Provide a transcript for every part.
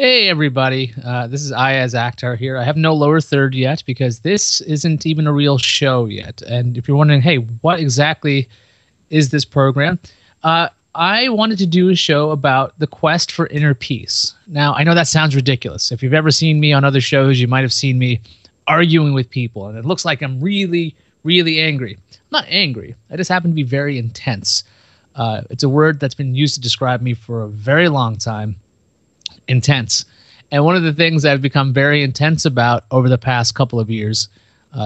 Hey everybody, this is Iyaz Akhtar here. I have no lower third yet because this isn't even a real show yet. And if you're wondering, hey, what exactly is this program? I wanted to do a show about the quest for inner peace. Now, I know that sounds ridiculous. If you've ever seen me on other shows, you might have seen me arguing with people, and it looks like I'm really, really angry. I'm not angry. I just happen to be very intense. It's a word that's been used to describe me for a very long time. Intense. And one of the things I've become very intense about over the past couple of years,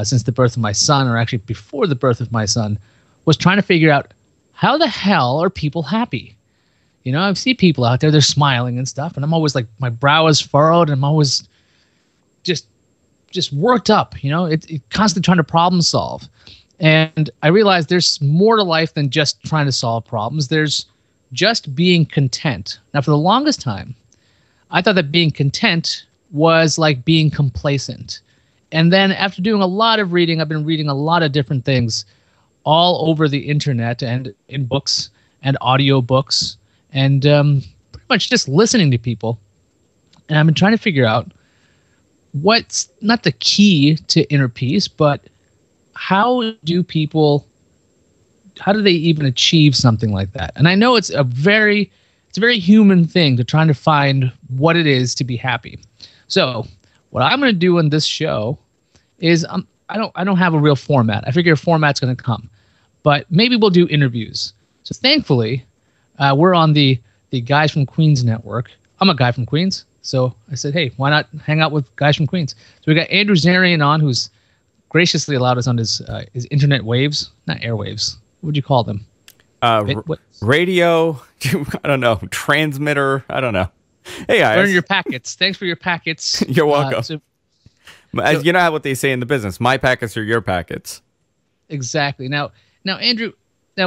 since the birth of my son, or actually before the birth of my son, was trying to figure out how the hell are people happy? You know, I see people out there, they're smiling and stuff, and I'm always like, my brow is furrowed, and I'm always just worked up, you know, it constantly trying to problem solve. And I realized there's more to life than just trying to solve problems. There's just being content. Now, for the longest time, I thought that being content was like being complacent. And then after doing a lot of reading, I've been reading a lot of different things all over the internet and in books and audio books and pretty much just listening to people. And I've been trying to figure out what's not the key to inner peace, but how do they even achieve something like that? And I know it's a very human thing to trying to find what it is to be happy. So what I'm going to do in this show is I don't have a real format. I figure a format's going to come, but maybe we'll do interviews. So thankfully, we're on the Guys from Queens network. I'm a guy from Queens, so I said, hey, why not hang out with guys from Queens? So we got Andrew Zarian on, who's graciously allowed us on his internet waves, not airwaves. What would you call them? Radio, I don't know, transmitter, I don't know. Hey, guys. Learn your packets. Thanks for your packets. You're welcome. You know what they say in the business, my packets are your packets. Exactly. Now, Andrew,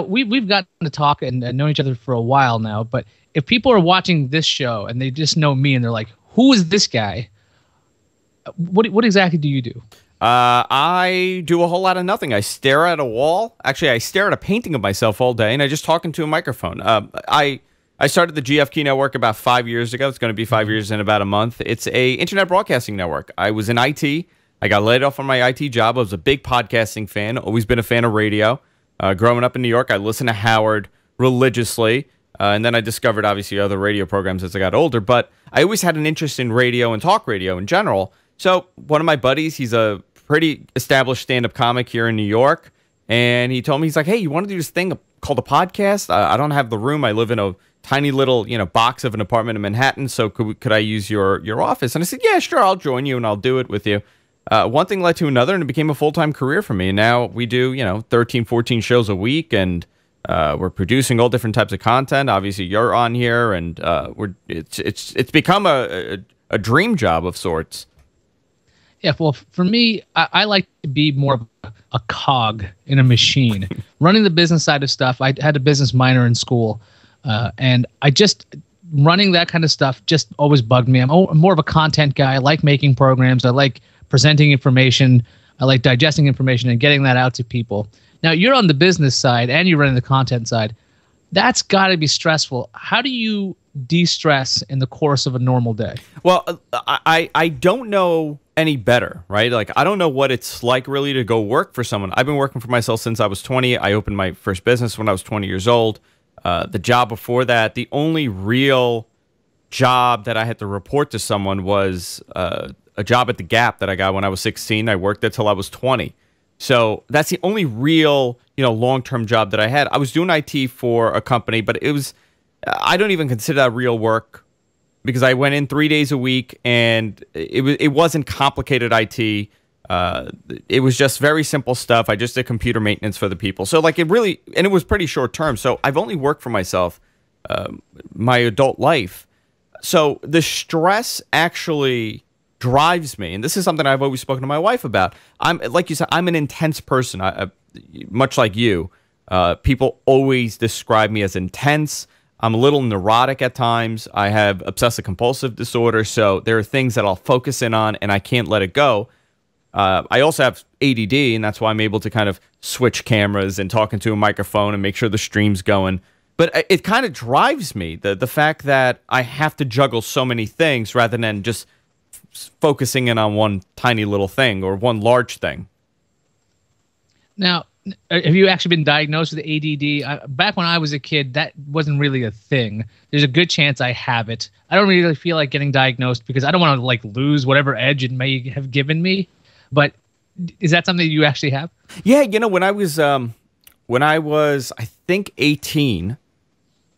we've gotten to talk and known each other for a while now, but if people are watching this show and they just know me and they're like, who is this guy? What exactly do you do? I do a whole lot of nothing. I stare at a wall. Actually, I stare at a painting of myself all day, and I just talk into a microphone. I started the GFK network about 5 years ago. It's going to be 5 years in about a month. It's a internet broadcasting network. I was in IT. I got laid off on my IT job. I was a big podcasting fan, always been a fan of radio. Growing up in New York, I listened to Howard religiously, and then I discovered, obviously, other radio programs as I got older. But I always had an interest in radio and talk radio in general. So one of my buddies, he's a pretty established stand-up comic here in New York, and he told me, he's like, hey, you want to do this thing called a podcast? I don't have the room. I live in a tiny little, box of an apartment in Manhattan, so could I use your office? And I said, yeah, sure, I'll join you, and I'll do it with you. One thing led to another, and it became a full-time career for me. And now we do, 13, 14 shows a week, and we're producing all different types of content. Obviously, you're on here, and it's become a dream job of sorts. Yeah, well, for me, I like to be more of a cog in a machine. Running the business side of stuff, I had a business minor in school, and running that kind of stuff just always bugged me. I'm more of a content guy. I like making programs. I like presenting information. I like digesting information and getting that out to people. Now, you're on the business side and you're running the content side. That's got to be stressful. How do you de-stress in the course of a normal day? Well, I don't know any better, right? Like, I don't know what it's like really to go work for someone. I've been working for myself since I was 20. I opened my first business when I was 20 years old. The job before that, the only real job that I had to report to someone was a job at the Gap that I got when I was 16. I worked there till I was 20. So that's the only real, long-term job that I had. I was doing IT for a company, but I don't even consider that real work because I went in 3 days a week, and it wasn't complicated IT. It was just very simple stuff. I just did computer maintenance for the people. So and it was pretty short term. So I've only worked for myself my adult life. So the stress actually drives me, and this is something I've always spoken to my wife about. Like you said, I'm an intense person. Much like you, people always describe me as intense. I'm a little neurotic at times. I have obsessive compulsive disorder, so there are things that I'll focus in on and I can't let it go. I also have ADD, and that's why I'm able to kind of switch cameras and talk into a microphone and make sure the stream's going. But it kind of drives me, the fact that I have to juggle so many things rather than just focusing in on one tiny little thing or one large thing. Now, have you actually been diagnosed with ADD? Back when I was a kid, that wasn't really a thing. There's a good chance I have it. I don't really feel like getting diagnosed because I don't want to like lose whatever edge it may have given me. But is that something you actually have? Yeah, you know, when I was I think 18,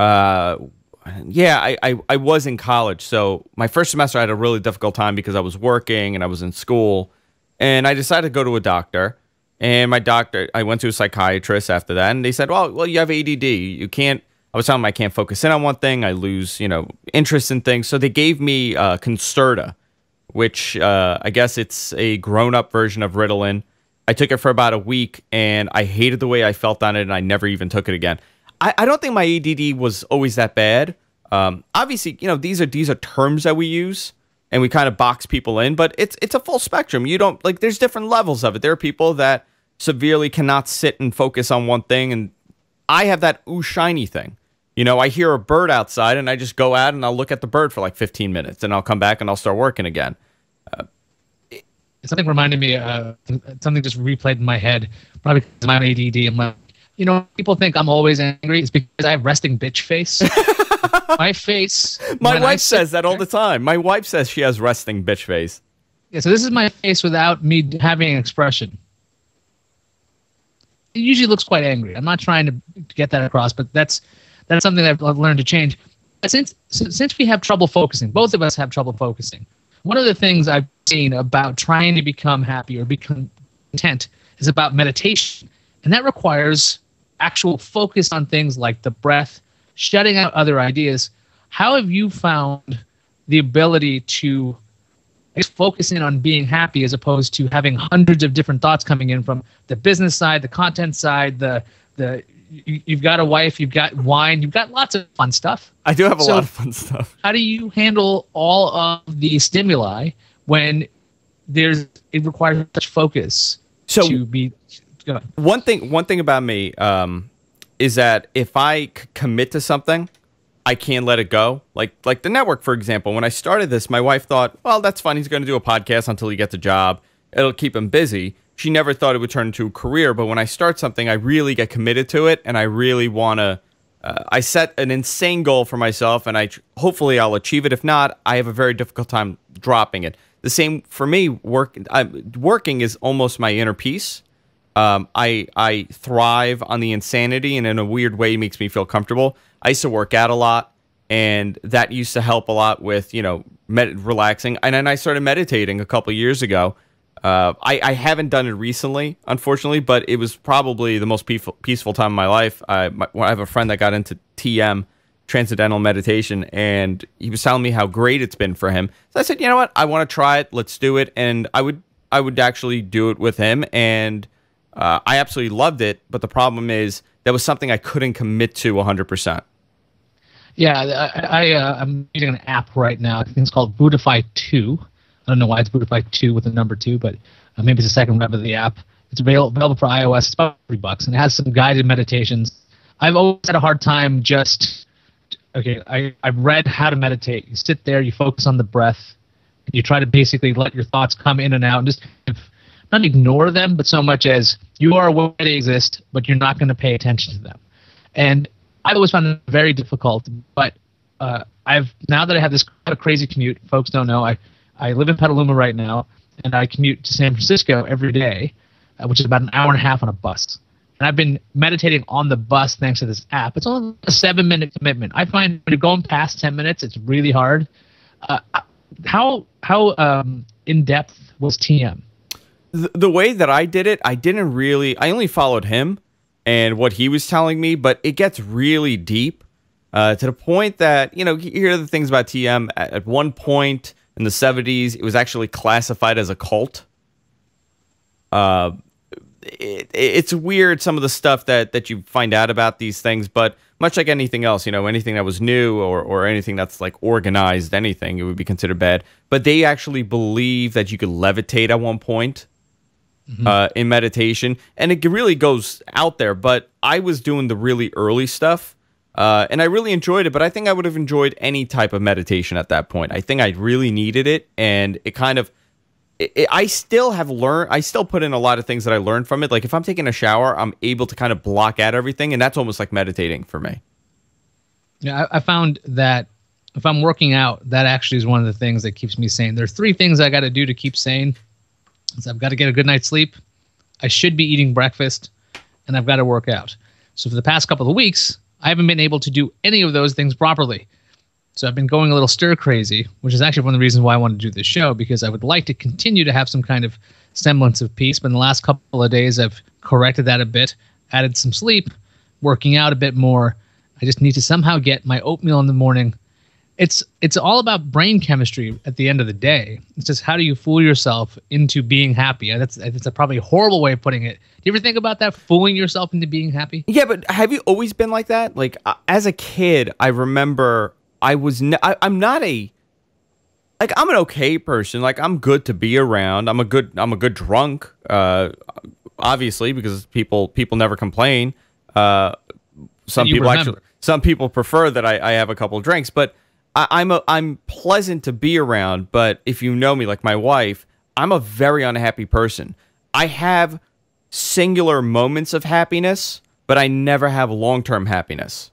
yeah, I was in college. So my first semester I had a really difficult time because I was working and I was in school, and I decided to go to a doctor. And my doctor, I went to a psychiatrist after that, and they said, well, you have ADD. You can't, I was telling them I can't focus in on one thing. I lose, interest in things. So they gave me Concerta, which I guess it's a grown-up version of Ritalin. I took it for about a week, and I hated the way I felt on it, and I never even took it again. I don't think my ADD was always that bad. Obviously, these are terms that we use, and we kind of box people in, but it's a full spectrum. You don't, like, there's different levels of it. There are people that severely cannot sit and focus on one thing, and I have that ooh shiny thing. I hear a bird outside, and I just go out and I'll look at the bird for like 15 minutes, and I'll come back and I'll start working again. Something reminded me, something just replayed in my head, probably because of my ADD. I'm like, people think I'm always angry. It's because I have resting bitch face. My face. My wife says that all the time. My wife says she has resting bitch face. Yeah, so this is my face without me having an expression. It usually looks quite angry. I'm not trying to get that across, but that's something that I've learned to change. Since we have trouble focusing, both of us have trouble focusing. One of the things I've seen about trying to become happy or become content is about meditation, and that requires actual focus on things like the breath, shutting out other ideas. How have you found the ability to focus in on being happy as opposed to having hundreds of different thoughts coming in from the business side, the content side, you've got a wife, you've got wine, you've got lots of fun stuff. I do have a lot of fun stuff. How do you handle all of the stimuli when it requires such focus to be? Go ahead. One thing about me is that if I commit to something, I can't let it go. Like the network, for example. When I started this, my wife thought, well, that's fun. He's going to do a podcast until he gets a job. It'll keep him busy. She never thought it would turn into a career. But when I start something, I really get committed to it, and I really want to. I set an insane goal for myself, and hopefully I'll achieve it. If not, I have a very difficult time dropping it. The same for me. Working is almost my inner peace. I thrive on the insanity, and in a weird way, it makes me feel comfortable. I used to work out a lot, and that used to help a lot with, relaxing. And then I started meditating a couple years ago. I haven't done it recently, unfortunately, but it was probably the most peaceful time of my life. I have a friend that got into TM, Transcendental Meditation, and he was telling me how great it's been for him. So I said, you know what? I want to try it. Let's do it. And I would actually do it with him, and I absolutely loved it, but the problem is that was something I couldn't commit to 100%. Yeah, I'm using an app right now. I think it's called Buddhify 2. I don't know why it's Buddhify 2 with the number 2, but maybe it's the second rev of the app. It's available for iOS. It's about $3, and it has some guided meditations. I've always had a hard time I've read how to meditate. You sit there, you focus on the breath, and you try to basically let your thoughts come in and out, and just not ignore them, but so much as you are aware they exist, but you're not going to pay attention to them. And I've always found it very difficult, but now that I have this kind of crazy commute, folks don't know, I live in Petaluma right now, and I commute to San Francisco every day, which is about an hour and a half on a bus. And I've been meditating on the bus thanks to this app. It's only a 7-minute commitment. I find when you're going past 10 minutes, it's really hard. How in-depth was TM? The way that I did it, I only followed him and what he was telling me, but it gets really deep to the point that, you hear the things about TM. At one point in the 70s, it was actually classified as a cult. It's weird, some of the stuff that you find out about these things, but much like anything else, anything that was new or anything that's like organized, anything, it would be considered bad. But they actually believe that you could levitate at one point. In meditation, and it really goes out there. But I was doing the really early stuff, And I really enjoyed it, but I think I would have enjoyed any type of meditation at that point. I think I really needed it, and it kind of, I still have learned, I still put in a lot of things that I learned from it. Like if I'm taking a shower, I'm able to kind of block out everything, and that's almost like meditating for me. Yeah, I found that if I'm working out, that actually is one of the things that keeps me sane. There are three things I got to do to keep sane. So I've got to get a good night's sleep, I should be eating breakfast, and I've got to work out. So for the past couple of weeks, I haven't been able to do any of those things properly. So I've been going a little stir crazy, which is actually one of the reasons why I wanted to do this show, because I would like to continue to have some kind of semblance of peace. But in the last couple of days, I've corrected that a bit, added some sleep, working out a bit more. I just need to somehow get my oatmeal in the morning. It's all about brain chemistry at the end of the day. It's just how do you fool yourself into being happy? That's a probably horrible way of putting it. Do you ever think about that, fooling yourself into being happy? Yeah, but have you always been like that? Like as a kid, I remember I'm not a, like, I'm an okay person. Like I'm good to be around. I'm a good drunk. Obviously, because people never complain. Some people prefer that I have a couple drinks, but I'm pleasant to be around. But if you know me, like my wife, I'm a very unhappy person. I have singular moments of happiness, but I never have long-term happiness.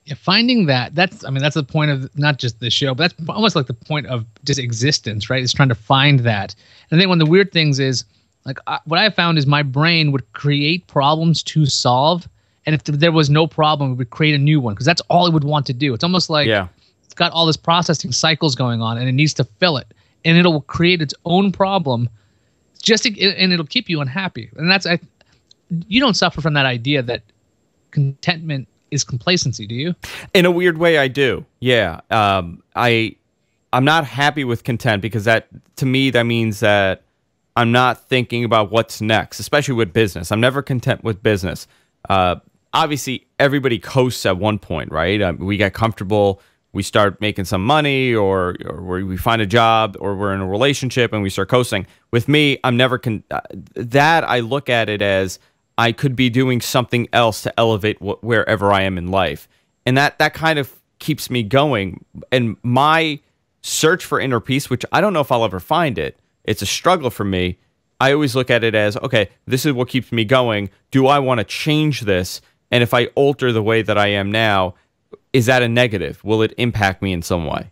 Yeah, finding that's the point of not just the show, but that's almost like the point of just existence, right? It's trying to find that. And I think one of the weird things is, like, what I found is my brain would create problems to solve, and if there was no problem, it would create a new one, because that's all it would want to do. It's almost like it's got all this processing cycles going on, and it needs to fill it, and it'll create its own problem, and it'll keep you unhappy. And you don't suffer from that idea that contentment is complacency, do you? In a weird way, I do. Yeah. I'm not happy with content, because that, to me, that means that I'm not thinking about what's next, especially with business. I'm never content with business. Obviously, everybody coasts at one point, right? We get comfortable, we start making some money, or we find a job, or we're in a relationship and we start coasting. With me, I'm never that I look at it as I could be doing something else to elevate wherever I am in life. And that kind of keeps me going. And my search for inner peace, which I don't know if I'll ever find it, it's a struggle for me. I always look at it as, okay, this is what keeps me going. Do I want to change this? And if I alter the way that I am now, is that a negative? Will it impact me in some way?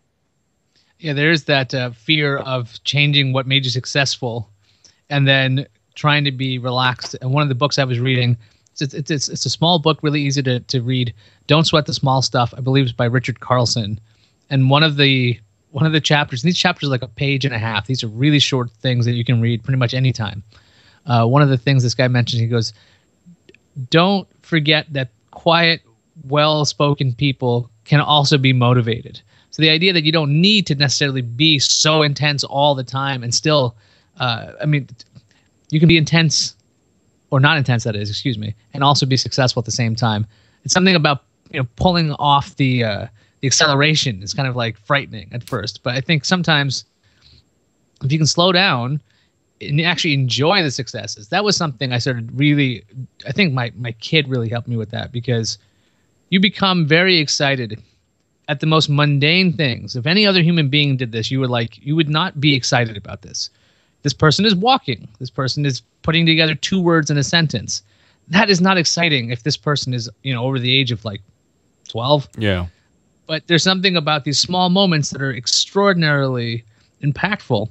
Yeah, there's that fear of changing what made you successful, and then trying to be relaxed. And one of the books I was reading, it's a small book, really easy to read. Don't Sweat the Small Stuff, I believe it's by Richard Carlson. And one of the chapters, and these chapters are like a page and a half. These are really short things that you can read pretty much anytime. One of the things this guy mentioned, he goes, don't forget that quiet, well-spoken people can also be motivated. So the idea that you don't need to necessarily be so intense all the time and still, you can be intense, or not intense, that is, excuse me, and also be successful at the same time. It's something about, pulling off the acceleration is kind of like frightening at first. But I think sometimes if you can slow down and actually enjoy the successes, that was something I think my kid really helped me with that, because you become very excited at the most mundane things. If any other human being did this, you would not be excited about this. This person is walking. This person is putting together 2 words in a sentence. That is not exciting if this person is, over the age of like 12. Yeah. But there's something about these small moments that are extraordinarily impactful.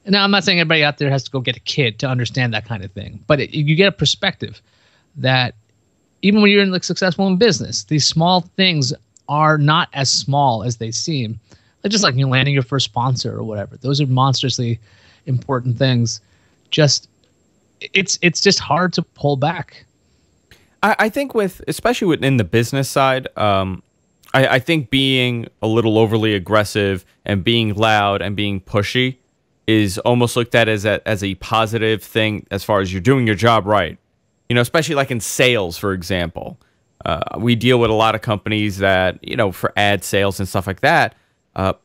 And now I'm not saying everybody out there has to go get a kid to understand that kind of thing, but you get a perspective that even when you're successful in business, these small things are not as small as they seem. They're just like landing your first sponsor or whatever. Those are monstrously important things. It's just hard to pull back. I think especially within the business side, I think being a little overly aggressive and being loud and being pushy is almost looked at as a positive thing as far as you're doing your job right. Especially like in sales, for example. We deal with a lot of companies that, for ad sales and stuff like that.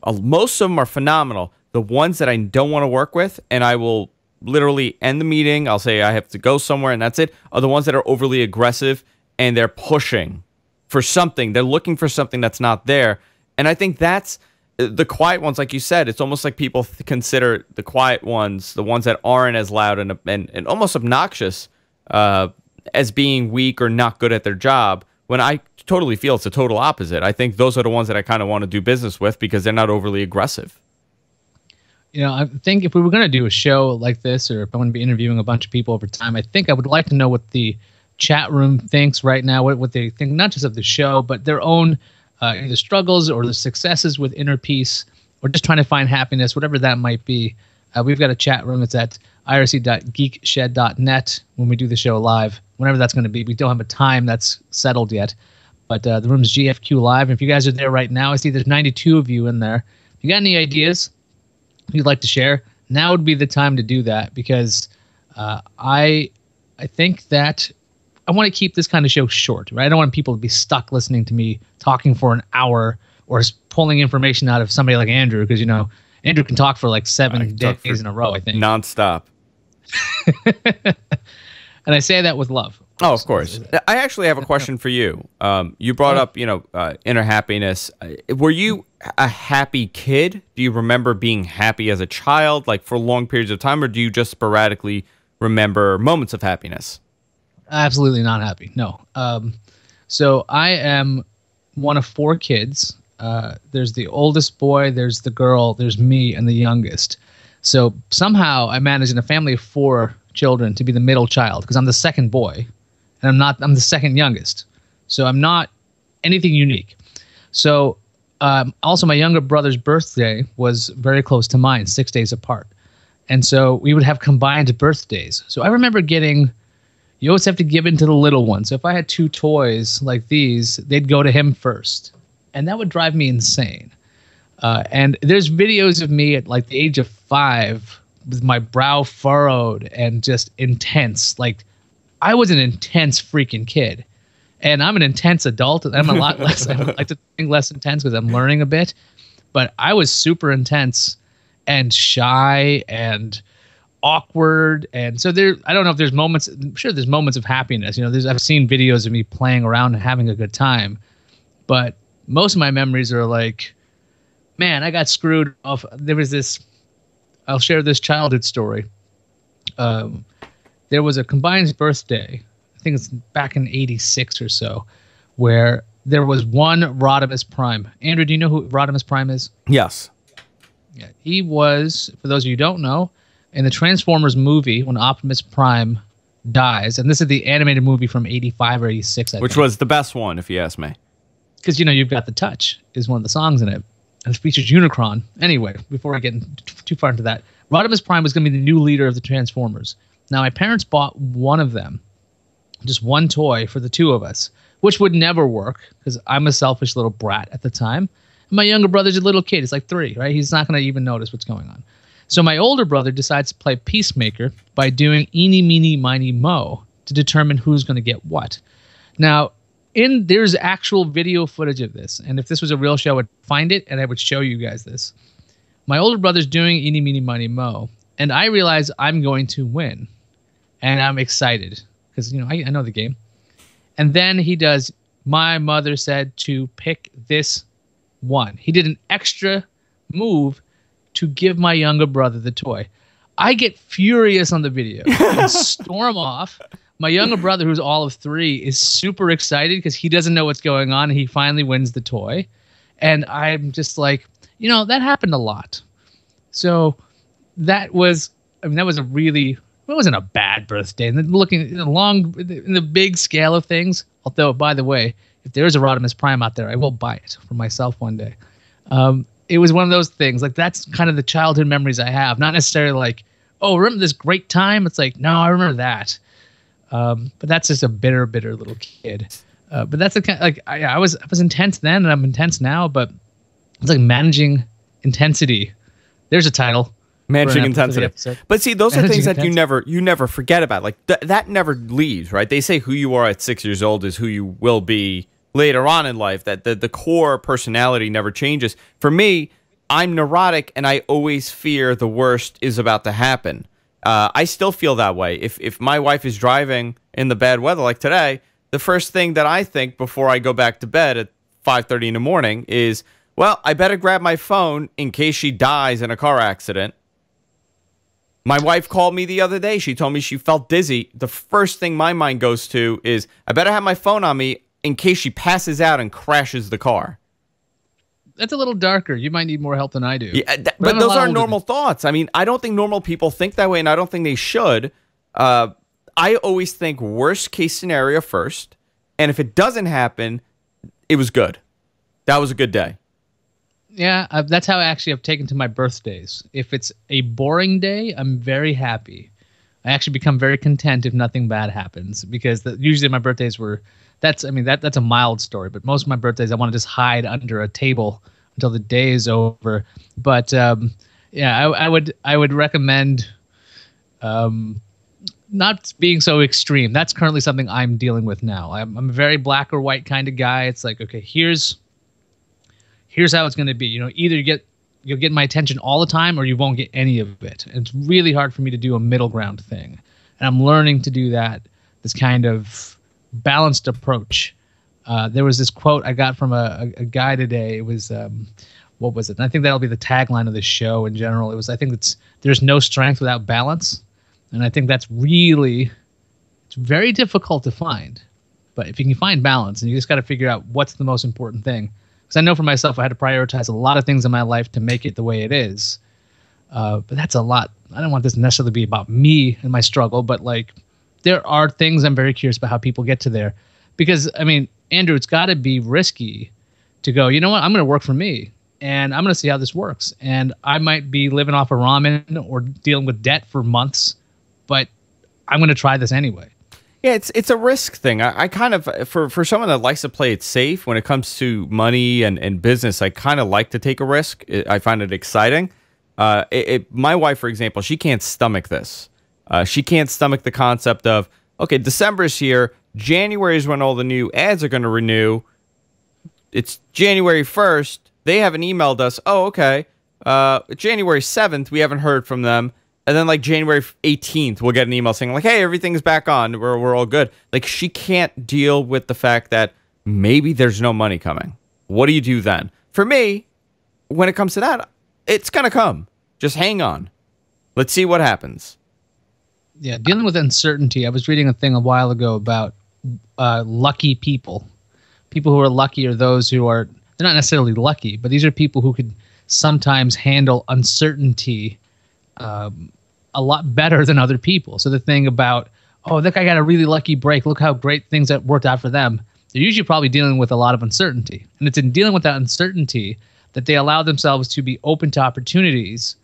Most of them are phenomenal. The ones that I don't want to work with, and I will literally end the meeting, I'll say I have to go somewhere and that's it, are the ones that are overly aggressive and they're pushing for something. They're looking for something that's not there. And I think that's the quiet ones, like you said. It's almost like people consider the quiet ones, the ones that aren't as loud and almost obnoxious, as being weak or not good at their job, when I totally feel it's the total opposite. I think those are the ones that I kind of want to do business with because they're not overly aggressive. You know, I think if we were going to do a show like this, or if I'm going to be interviewing a bunch of people over time, I think I would like to know what the chat room thinks right now, what they think, not just of the show, but their own either struggles or the successes with inner peace, or just trying to find happiness, whatever that might be. We've got a chat room. It's at irc.geekshed.net when we do the show live, whenever that's going to be. We don't have a time that's settled yet, but the room's GFQ Live. And if you guys are there right now, I see there's 92 of you in there. If you got any ideas you'd like to share, now would be the time to do that, because I think that I want to keep this kind of show short, right? I don't want people to be stuck listening to me talking for an hour or pulling information out of somebody like Andrew, because, you know, Andrew can talk for like 7 days in a row, I think. Nonstop. And I say that with love. Oh, of course. I actually have a question for you. You brought up, inner happiness. Were you a happy kid? Do you remember being happy as a child, like for long periods of time, or do you just sporadically remember moments of happiness? Absolutely not happy. No. So I am one of 4 kids. There's the oldest boy, there's the girl, there's me, and the youngest. So somehow I managed in a family of 4 children to be the middle child, because I'm the second boy, and I'm the second youngest. So I'm not anything unique. So also my younger brother's birthday was very close to mine, 6 days apart. And so we would have combined birthdays. So I remember you always have to give in to the little one. So if I had 2 toys like these, they'd go to him first. And that would drive me insane. And there's videos of me at like the age of 5 with my brow furrowed and just intense. Like, I was an intense freaking kid. And I'm an intense adult. I'm a lot less. I like to think less intense because I'm learning a bit. But I was super intense and shy and awkward. And so I don't know if there's moments. I'm sure there's moments of happiness. You know, I've seen videos of me playing around and having a good time. But most of my memories are like, man, I got screwed off. There was this. I'll share this childhood story. There was a combined birthday, I think it's back in '86 or so, where there was one Rodimus Prime. Andrew, do you know who Rodimus Prime is? Yes. Yeah, he was, for those of you who don't know, in the Transformers movie when Optimus Prime dies, and this is the animated movie from '85 or '86, which was the best one, if you ask me. Because, You've Got the Touch is one of the songs in it. And it features Unicron. Anyway, before I get too far into that, Rodimus Prime was going to be the new leader of the Transformers. Now, my parents bought one of them, just one toy for the 2 of us, which would never work because I'm a selfish little brat at the time. And my younger brother's a little kid. He's like 3, right? He's not going to even notice what's going on. So my older brother decides to play peacemaker by doing eeny, meeny, miny, mo to determine who's going to get what. Now, there's actual video footage of this, and if this was a real show, I would find it and I would show you guys this. My older brother's doing eeny, meeny, miny, mo, and I realize I'm going to win, and I'm excited because I know the game. And then he does. My mother said to pick this one. He did an extra move to give my younger brother the toy. I get furious on the video and storm off. My younger brother, who's all of 3, is super excited because he doesn't know what's going on. And he finally wins the toy. And I'm just like, that happened a lot. So that was it wasn't a bad birthday. And then looking in the big scale of things, although, by the way, if there is a Rodimus Prime out there, I will buy it for myself one day. It was one of those things. Like, that's kind of the childhood memories I have. Not necessarily like, oh, remember this great time? It's like, no, I remember that. But that's just a bitter little kid. But that's the kind like I was intense then, and I'm intense now. But it's like managing intensity. There's a title. Managing intensity. But see, those are things that you never forget about. Like that never leaves, right? They say who you are at 6 years old is who you will be later on in life. That the core personality never changes. For me, I'm neurotic, and I always fear the worst is about to happen. I still feel that way. If my wife is driving in the bad weather like today, the first thing that I think before I go back to bed at 5:30 in the morning is, well, I better grab my phone in case she dies in a car accident. My wife called me the other day. She told me she felt dizzy. The first thing my mind goes to is, I better have my phone on me in case she passes out and crashes the car. That's a little darker. You might need more help than I do. Yeah, but those are normal thoughts. I mean, I don't think normal people think that way, and I don't think they should. I always think worst case scenario first, and if it doesn't happen, it was good. That was a good day. Yeah, that's how I actually have taken to my birthdays. If it's a boring day, I'm very happy. I actually become very content if nothing bad happens, because usually my birthdays were. That's a mild story, but most of my birthdays I want to just hide under a table until the day is over. But yeah, I would recommend not being so extreme. That's currently something I'm dealing with now. I'm a very black or white kind of guy. It's like, okay, here's how it's going to be. You know, either you'll get my attention all the time, or you won't get any of it. And it's really hard for me to do a middle ground thing, and I'm learning to do that. This kind of balanced approach. There was this quote I got from a guy today. It was what was it? And I think that'll be the tagline of this show in general. It was, I think there's no strength without balance, and I think it's very difficult to find. But if you can find balance, and you just got to figure out what's the most important thing. Because I know for myself, I had to prioritize a lot of things in my life to make it the way it is. But that's a lot. I don't want this necessarily to be about me and my struggle, but like, there are things I'm very curious about how people get to there. Because, I mean, Andrew, it's got to be risky to go, you know what, I'm going to work for me, and I'm going to see how this works. And I might be living off of ramen or dealing with debt for months, but I'm going to try this anyway. Yeah, it's a risk thing. I kind of, for someone that likes to play it safe when it comes to money and business, I kind of like to take a risk. I find it exciting. My wife, for example, she can't stomach this. She can't stomach the concept of, okay, December's here. January is when all the new ads are going to renew. It's January 1st. They haven't emailed us. Oh, okay. January 7th, we haven't heard from them. And then like January 18th, we'll get an email saying like, hey, everything's back on. We're all good. Like, she can't deal with the fact that maybe there's no money coming. What do you do then? For me, when it comes to that, it's going to come. Just hang on. Let's see what happens. Yeah, dealing with uncertainty. I was reading a thing a while ago about lucky people. People who are lucky are those who are, they're not necessarily lucky, but these are people who could sometimes handle uncertainty a lot better than other people. So the thing about, oh, look, I got a really lucky break. Look how great things that worked out for them. They're usually probably dealing with a lot of uncertainty. And it's in dealing with that uncertainty that they allow themselves to be open to opportunities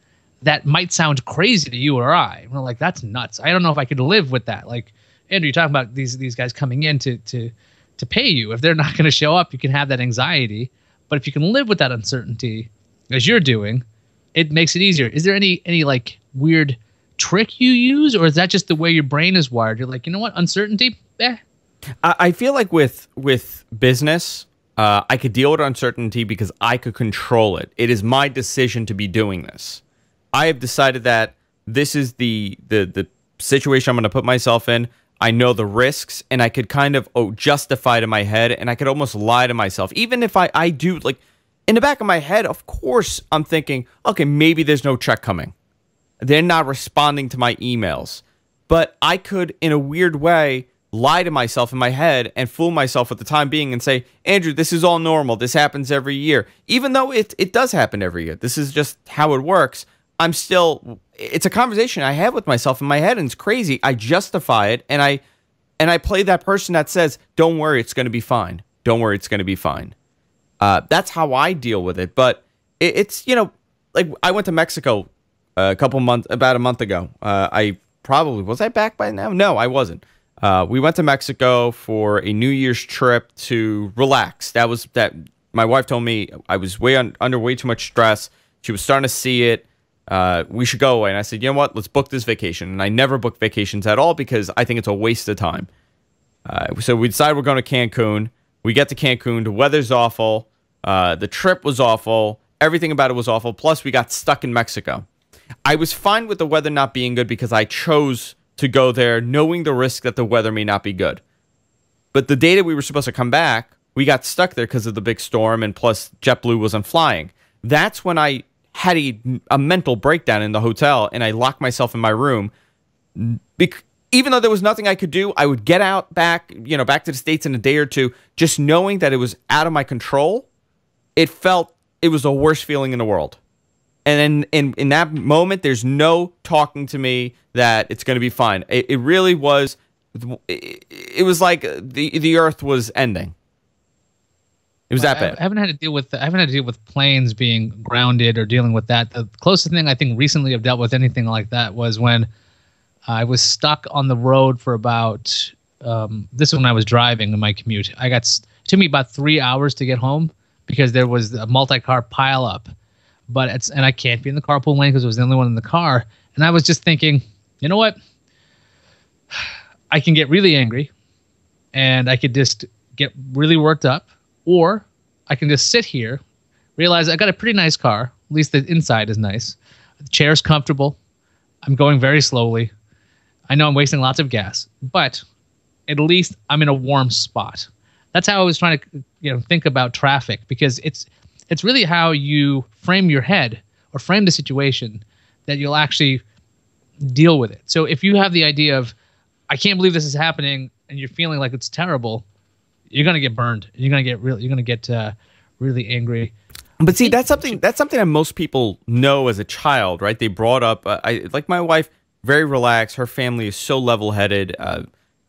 that might sound crazy to you or I. We're like, that's nuts. I don't know if I could live with that. Like, Andrew, you're talking about these guys coming in to pay you. If they're not going to show up, you can have that anxiety. But if you can live with that uncertainty, as you're doing, it makes it easier. Is there any like weird trick you use, or is that just the way your brain is wired? You're like, you know what, uncertainty? I feel like with business, I could deal with uncertainty because I could control it. It is my decision to be doing this. I have decided that this is the situation I'm going to put myself in. I know the risks, and I could kind of justify it in my head, and I could almost lie to myself. Even if I do, like, in the back of my head, of course, I'm thinking, okay, maybe there's no check coming. They're not responding to my emails. But I could, in a weird way, lie to myself in my head and fool myself at the time being and say, Andrew, this is all normal. This happens every year. Even though it does happen every year. This is just how it works. It's a conversation I have with myself in my head, and it's crazy. I justify it, and I play that person that says, don't worry, it's going to be fine. Don't worry, it's going to be fine. That's how I deal with it. But it's, like, I went to Mexico about a month ago. Was I back by now? No, I wasn't. We went to Mexico for a New Year's trip to relax. My wife told me I was under way too much stress. She was starting to see it. We should go away. And I said, you know what? Let's book this vacation. And I never book vacations at all because I think it's a waste of time. So we decided we're going to Cancun. We get to Cancun. The weather's awful. The trip was awful. Everything about it was awful. Plus, we got stuck in Mexico. I was fine with the weather not being good because I chose to go there knowing the risk that the weather may not be good. But the day that we were supposed to come back, we got stuck there because of the big storm, and plus JetBlue wasn't flying. That's when I had a mental breakdown in the hotel, and I locked myself in my room. Even though there was nothing I could do, I would get out back to the States in a day or two, just knowing that it was out of my control. It was the worst feeling in the world. And then in that moment, there's no talking to me that it's going to be fine. It really was. It was like the earth was ending. It was that bad. I haven't had to deal with planes being grounded or dealing with that. The closest thing I think recently I've dealt with anything like that was when I was stuck on the road for about. This is when I was driving in my commute. It took me about 3 hours to get home because there was a multi-car pileup. And I can't be in the carpool lane because I was the only one in the car. And I was just thinking, you know what? I can get really angry and I could just get really worked up, or I can just sit here, realize I got a pretty nice car. At least the inside is nice. The chair's comfortable. I'm going very slowly. I know I'm wasting lots of gas, but at least I'm in a warm spot. That's how I was trying to think about traffic, because it's really how you frame your head or frame the situation that you'll actually deal with it. So if you have the idea of, I can't believe this is happening, and you're feeling like it's terrible, you're going to get burned. You're going to get really angry. But see, that's something that most people know as a child, right? They brought up, like my wife, very relaxed. Her family is so level-headed.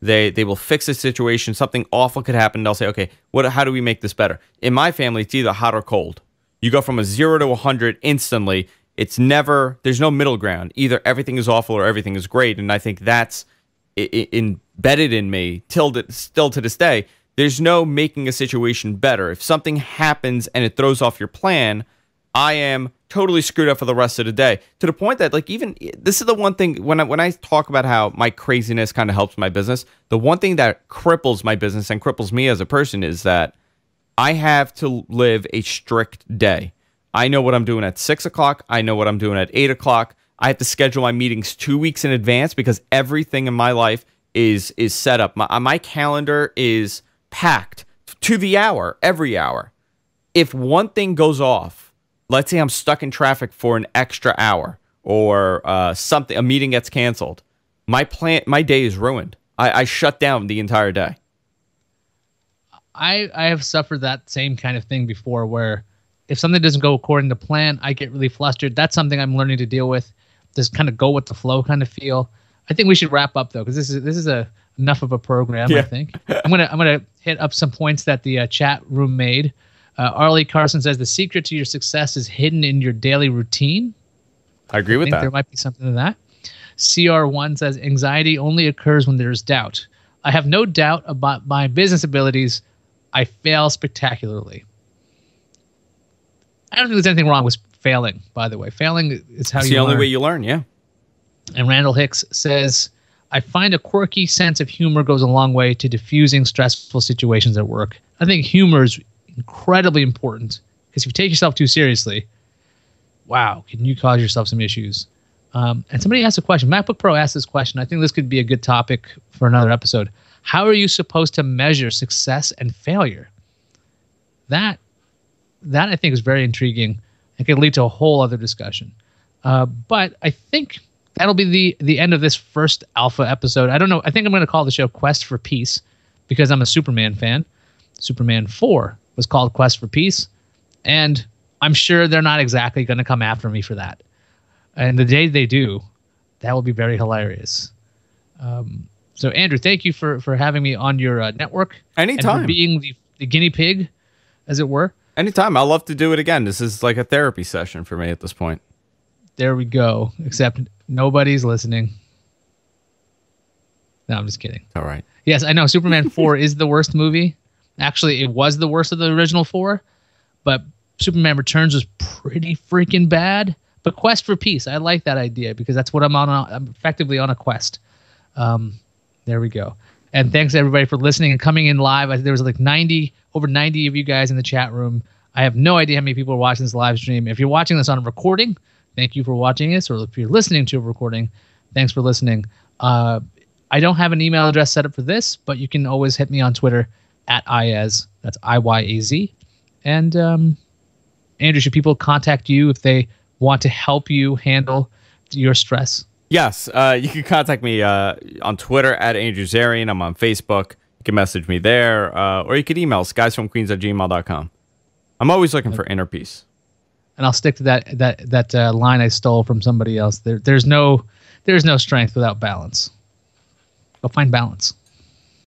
They will fix the situation. Something awful could happen. They'll say, okay, how do we make this better? In my family, it's either hot or cold. You go from a 0 to 100 instantly. There's no middle ground. Either everything is awful or everything is great. And I think that's embedded in me still to this day. There's no making a situation better. If something happens and it throws off your plan, I am totally screwed up for the rest of the day. To the point that, like, even this is the one thing when I talk about how my craziness kind of helps my business, the one thing that cripples my business and cripples me as a person is that I have to live a strict day. I know what I'm doing at 6 o'clock. I know what I'm doing at 8 o'clock. I have to schedule my meetings 2 weeks in advance because everything in my life is set up. My calendar is packed to the hour, every hour. If one thing goes off, let's say I'm stuck in traffic for an extra hour, or a meeting gets canceled, my day is ruined. I shut down the entire day. I have suffered that same kind of thing before, where if something doesn't go according to plan, I get really flustered. That's something I'm learning to deal with. Just kind of go with the flow kind of feel. I think we should wrap up though, because this is enough of a program. Yeah. I think I'm gonna hit up some points that the chat room made. Arlie Carson says the secret to your success is hidden in your daily routine. I agree with that. There might be something to that. CR1 says anxiety only occurs when there's doubt. I have no doubt about my business abilities. I fail spectacularly. I don't think there's anything wrong with failing, by the way. Failing is how you learn. It's the only way you learn, yeah. And Randall Hicks says, I find a quirky sense of humor goes a long way to diffusing stressful situations at work. I think humor is incredibly important, because if you take yourself too seriously, wow, can you cause yourself some issues? And somebody asked a question. MacBook Pro asked this question. I think this could be a good topic for another episode. How are you supposed to measure success and failure? That I think is very intriguing. It could lead to a whole other discussion. But I think that'll be the end of this first alpha episode. I don't know. I think I'm going to call the show Quest for Peace, because I'm a Superman fan. Superman 4 was called Quest for Peace, and I'm sure they're not exactly going to come after me for that. And the day they do, that will be very hilarious. So, Andrew, thank you for having me on your network. Anytime. And for being the guinea pig, as it were. Anytime. I'd love to do it again. This is like a therapy session for me at this point. There we go. Except nobody's listening. No, I'm just kidding. All right. Yes, I know. Superman 4 is the worst movie. Actually, it was the worst of the original 4. But Superman Returns was pretty freaking bad. But Quest for Peace, I like that idea, because that's what I'm on. I'm effectively on a quest. There we go. And thanks everybody for listening and coming in live. There was like over 90 of you guys in the chat room. I have no idea how many people are watching this live stream. If you're watching this on a recording, thank you for watching this. Or if you're listening to a recording, thanks for listening. I don't have an email address set up for this, but you can always hit me on Twitter at Iyaz. That's Iyaz. And Andrew, should people contact you if they want to help you handle your stress? Yes, you can contact me on Twitter at Andrew Zarian. I'm on Facebook. You can message me there, or you can email us, guysfromqueens@gmail.com. I'm always looking for inner peace. And I'll stick to that line I stole from somebody else. There's no strength without balance. Go find balance.